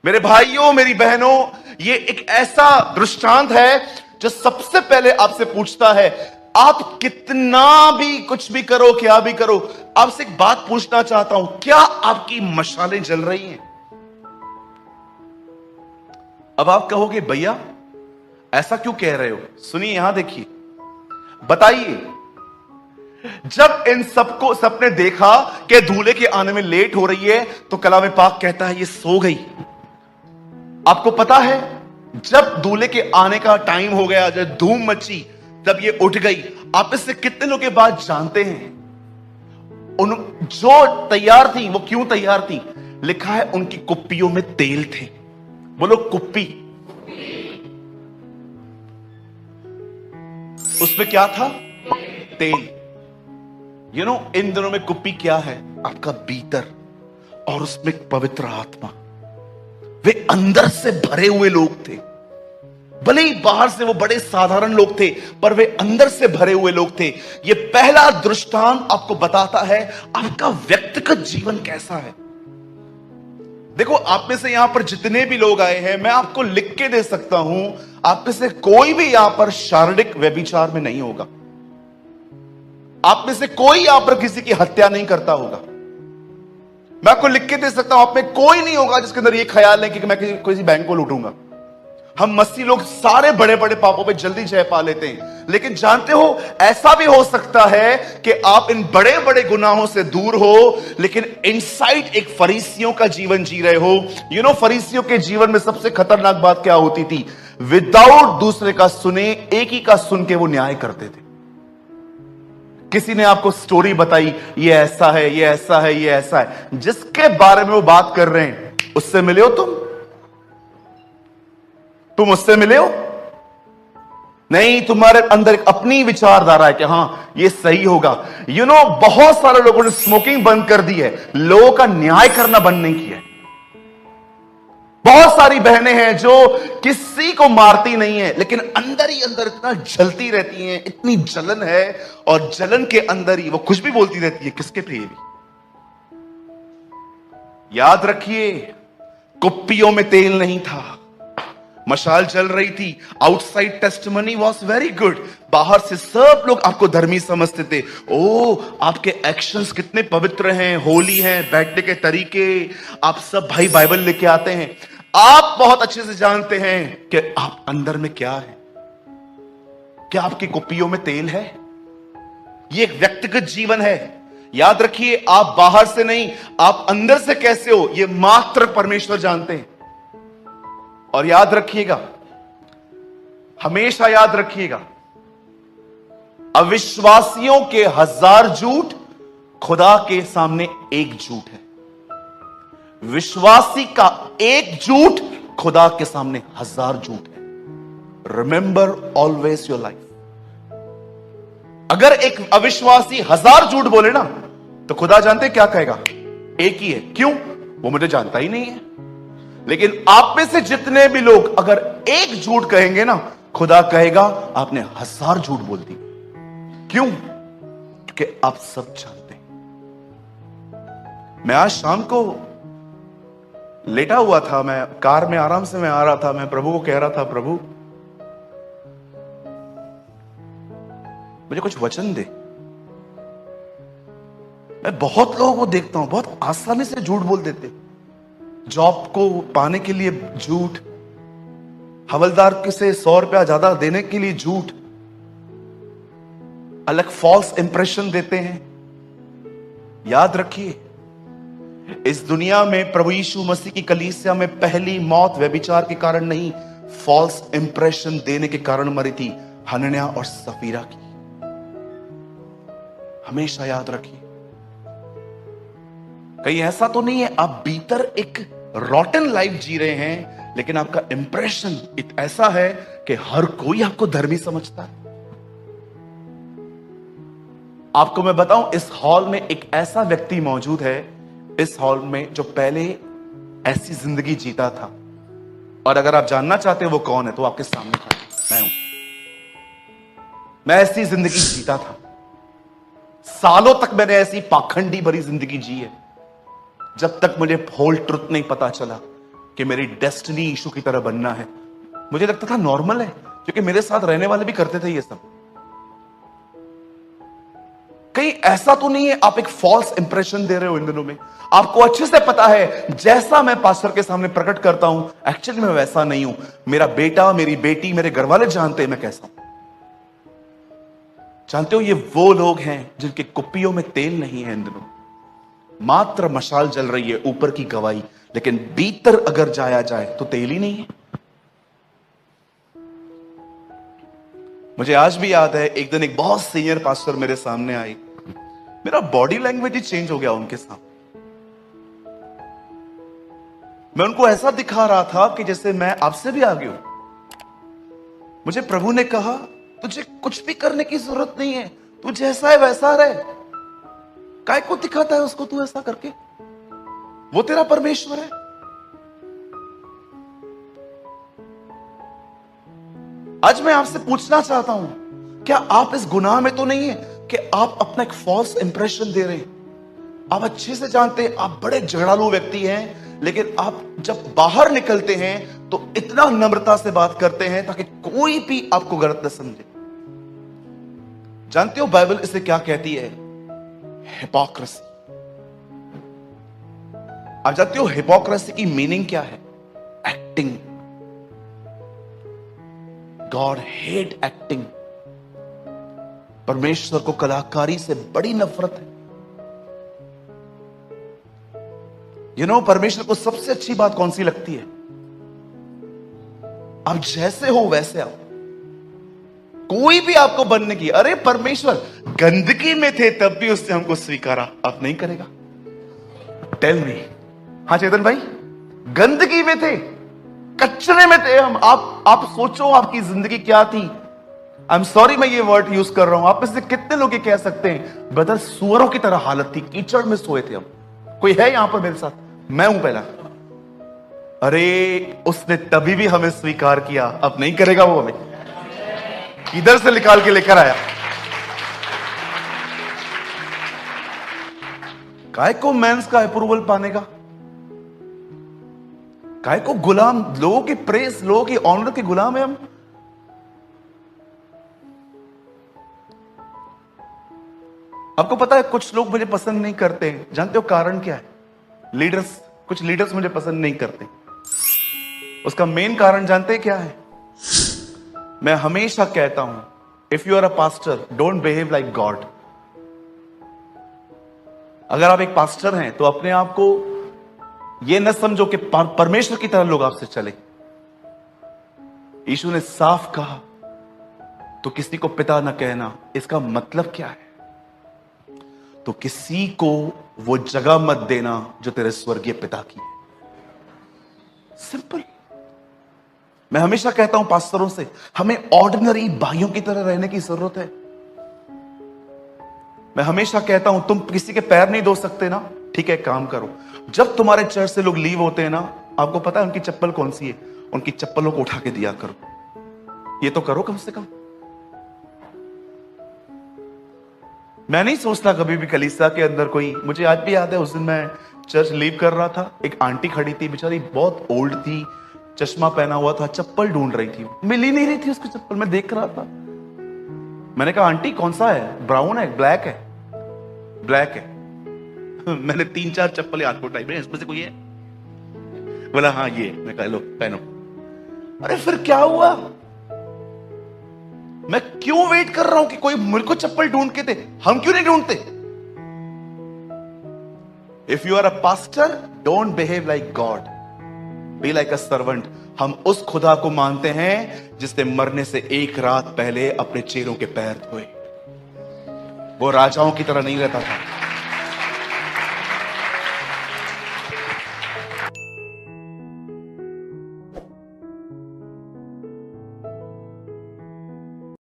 मेरे भाइयों, मेरी बहनों, ये एक ऐसा दृष्टांत है जो सबसे पहले आपसे पूछता है, आप कितना भी कुछ भी करो, क्या भी करो, आपसे एक बात पूछना चाहता हूं, क्या आपकी मशालें जल रही हैं? अब आप कहोगे, भैया ऐसा क्यों कह रहे हो? सुनिए, यहां देखिए, बताइए, जब इन सबने देखा कि दूल्हे के आने में लेट हो रही है, तो कलाम पाक कहता है ये सो गई। आपको पता है, जब दूल्हे के आने का टाइम हो गया, जब धूम मची, तब ये उठ गई। आप इससे कितने लोग के बाद जानते हैं उन जो तैयार थी वो क्यों तैयार थी? लिखा है उनकी कुप्पियों में तेल थे। बोलो कुप्पी। उसमें क्या था? तेल। इन दिनों में कुप्पी क्या है? आपका भीतर, और उसमें पवित्र आत्मा। वे अंदर से भरे हुए लोग थे। भले ही बाहर से वो बड़े साधारण लोग थे, पर वे अंदर से भरे हुए लोग थे। ये पहला दृष्टांत आपको बताता है आपका व्यक्तिगत जीवन कैसा है। देखो, आप में से यहां पर जितने भी लोग आए हैं, मैं आपको लिख के दे सकता हूं, आप में से कोई भी यहां पर शारीरिक व्यभिचार में नहीं होगा। आप में से कोई यहां पर किसी की हत्या नहीं करता होगा। मैं आपको लिख के दे सकता हूं, आप में कोई नहीं होगा जिसके अंदर ये ख्याल है कि मैं किसी बैंक को लूटूंगा। हम मसीह लोग सारे बड़े बड़े पापों पे जल्दी जय पा लेते हैं, लेकिन जानते हो, ऐसा भी हो सकता है कि आप इन बड़े बड़े गुनाहों से दूर हो, लेकिन इनसाइड एक फरीसियों का जीवन जी रहे हो। फरीसियों के जीवन में सबसे खतरनाक बात क्या होती थी? विदाउट दूसरे का सुने, एक ही का सुन के वो न्याय करते थे। किसी ने आपको स्टोरी बताई, ये ऐसा है, ये ऐसा है, ये ऐसा है, जिसके बारे में वो बात कर रहे हैं, उससे मिले हो तुम उससे मिले हो? नहीं, तुम्हारे अंदर एक अपनी विचारधारा है कि हां ये सही होगा। बहुत सारे लोगों ने स्मोकिंग बंद कर दी है, लोगों का न्याय करना बंद नहीं किया है। बहुत सारी बहनें हैं जो किसी को मारती नहीं है, लेकिन अंदर ही अंदर इतना जलती रहती हैं, इतनी जलन है, और जलन के अंदर ही वो कुछ भी बोलती रहती है। किसके लिए भी? याद रखिए, कुप्पियों में तेल नहीं था, मशाल जल रही थी। Outside testimony was very good, बाहर से सब लोग आपको धर्मी समझते थे। ओ, आपके एक्शंस कितने पवित्र हैं, होली हैं, बैठने के तरीके, आप सब भाई बाइबल लेके आते हैं। आप बहुत अच्छे से जानते हैं कि आप अंदर में क्या है। क्या आपकी कुप्पियों में तेल है? ये एक व्यक्तिगत जीवन है। याद रखिए, आप बाहर से नहीं, आप अंदर से कैसे हो, ये मात्र परमेश्वर जानते हैं। और याद रखिएगा, हमेशा याद रखिएगा, अविश्वासियों के 1000 झूठ, खुदा के सामने एक झूठ है। विश्वासी का एक झूठ, खुदा के सामने 1000 झूठ है। Remember always your life. अगर एक अविश्वासी 1000 झूठ बोले ना, तो खुदा जानते क्या कहेगा? एक ही है। क्यों? वो मुझे जानता ही नहीं है। लेकिन आप में से जितने भी लोग अगर एक झूठ कहेंगे ना, खुदा कहेगा आपने 1000 झूठ बोल दी। क्यों? क्योंकि आप सब जानते हैं। मैं आज शाम को लेटा हुआ था, मैं कार में आराम से मैं आ रहा था, मैं प्रभु को कह रहा था, प्रभु मुझे कुछ वचन दे। मैं बहुत लोगों को देखता हूं, बहुत आसानी से झूठ बोल देते। जॉब को पाने के लिए झूठ, हवलदार से 100 रुपया ज्यादा देने के लिए झूठ, अलग फॉल्स इंप्रेशन देते हैं। याद रखिए, इस दुनिया में प्रभु यीशु मसीह की कलीसिया में पहली मौत व्यभिचार के कारण नहीं, फॉल्स इंप्रेशन देने के कारण मरी थी, हनन्याह और सफीरा की। हमेशा याद रखिए, कहीं ऐसा तो नहीं है आप भीतर एक रॉटन लाइफ जी रहे हैं, लेकिन आपका इंप्रेशन ऐसा है कि हर कोई आपको धर्मी समझता है। आपको मैं बताऊं, इस हॉल में एक ऐसा व्यक्ति मौजूद है, इस हॉल में जो पहले ऐसी जिंदगी जीता था, और अगर आप जानना चाहते हैं वो कौन है, तो आपके सामने खड़ा मैं हूं। मैं ऐसी जिंदगी जीता था, सालों तक मैंने ऐसी पाखंडी भरी जिंदगी जी है, जब तक मुझे होल ट्रुथ नहीं पता चला। कि मेरी डेस्टिनी यीशु की तरह बनना है। मुझे लगता था नॉर्मल है, क्योंकि मेरे साथ रहने वाले भी करते थे ये सब। कहीं ऐसा तो नहीं है आप एक फॉल्स इंप्रेशन दे रहे हो इन दिनों में? आपको अच्छे से पता है जैसा मैं पास्टर के सामने प्रकट करता हूं, एक्चुअली मैं वैसा नहीं हूं। मेरा बेटा, मेरी बेटी, मेरे घर वाले जानते हैं मैं कैसा हूं। जानते हो, ये वो लोग हैं जिनके कुप्पियों में तेल नहीं है इन दिनों। मात्र मशाल जल रही है, ऊपर की गवाही, लेकिन भीतर अगर जाया जाए तो तेल ही नहीं है। मुझे आज भी याद है, एक दिन एक बहुत सीनियर पास्टर मेरे सामने आई। मेरा बॉडी लैंग्वेज ही चेंज हो गया उनके सामने। मैं उनको ऐसा दिखा रहा था कि जैसे मैं आपसे भी आगे हूं। मुझे प्रभु ने कहा, तुझे कुछ भी करने की जरूरत नहीं है, तू जैसा है वैसा रहे। काय को दिखाता है उसको तू ऐसा करके? वो तेरा परमेश्वर है। आज मैं आपसे पूछना चाहता हूं, क्या आप इस गुनाह में तो नहीं है कि आप अपना एक फॉल्स इंप्रेशन दे रहे हैं? आप अच्छे से जानते हैं आप बड़े झगड़ालू व्यक्ति हैं, लेकिन आप जब बाहर निकलते हैं तो इतना नम्रता से बात करते हैं ताकि कोई भी आपको गलत न समझे। जानते हो बाइबल इसे क्या कहती है? हिपोक्रेसी। आप जानते हो हिपोक्रेसी की मीनिंग क्या है? एक्टिंग। God hate acting. परमेश्वर को कलाकारी से बड़ी नफरत है। परमेश्वर को सबसे अच्छी बात कौन सी लगती है? आप जैसे हो वैसे आओ। कोई भी आपको बनने की, अरे परमेश्वर गंदगी में थे तब भी उसने हमको स्वीकारा, आप नहीं करेगा? Tell me. हाँ चेतन भाई, गंदगी में थे, कचरे में थे हम। आप सोचो आपकी जिंदगी क्या थी। आई एम सॉरी मैं ये वर्ड यूज कर रहा हूं। आप इससे कितने लोग ये कह सकते हैं, ब्रदर सुअरों की तरह हालत थी, कीचड़ में सोए थे हम। कोई है यहां पर मेरे साथ? मैं हूं पहला। अरे उसने तभी भी हमें स्वीकार किया, अब नहीं करेगा वो? हमें इधर से निकाल के लेकर आया। काय को मेंस का अप्रूवल पाने का? काय को गुलाम, लोगों की प्रेस, लोगों की ऑनर के गुलाम है हम। आपको पता है कुछ लोग मुझे पसंद नहीं करते हैं। जानते हो कारण क्या है? लीडर्स, कुछ लीडर्स मुझे पसंद नहीं करते। उसका मेन कारण जानते हैं क्या है? मैं हमेशा कहता हूं, if you are a pastor don't behave like God. अगर आप एक पास्टर हैं तो अपने आप को यह न समझो कि परमेश्वर की तरह लोग आपसे चले। यीशु ने साफ कहा, तो किसी को पिता न कहना। इसका मतलब क्या है? तो किसी को वो जगह मत देना जो तेरे स्वर्गीय पिता की है। सिंपल। मैं हमेशा कहता हूं पास्टरों से, हमें ऑर्डिनरी भाइयों की तरह रहने की जरूरत है। मैं हमेशा कहता हूं, तुम किसी के पैर नहीं धो सकते ना, ठीक है काम करो। जब तुम्हारे चर्च से लोग लीव होते हैं ना, आपको पता है उनकी चप्पल कौन सी है? उनकी चप्पलों को उठा के दिया करो। ये तो करो कम से कम। मैं नहीं सोचता कभी भी कलीसिया के अंदर कोई, मुझे आज भी याद है उस दिन मैं चर्च लीव कर रहा था, एक आंटी खड़ी थी, बेचारी बहुत ओल्ड थी, चश्मा पहना हुआ था, चप्पल ढूंढ रही थी, मिल ही नहीं रही थी उसकी चप्पल। मैं देख रहा था, मैंने कहा आंटी कौन सा है? ब्राउन है, ब्लैक है? ब्लैक है। मैंने 3-4 चप्पल हाथ को उठाई, इसमें से कोई है? बोला हाँ ये। मैं कहा लो पहनो। अरे फिर क्या हुआ? मैं क्यों वेट कर रहा हूं कि कोई मेरे को चप्पल ढूंढ के दे? हम क्यों नहीं ढूंढते? If you are a pastor don't behave like God, be like a servant. हम उस खुदा को मानते हैं जिसने मरने से एक रात पहले अपने चेलों के पैर धोए। वो राजाओं की तरह नहीं रहता था।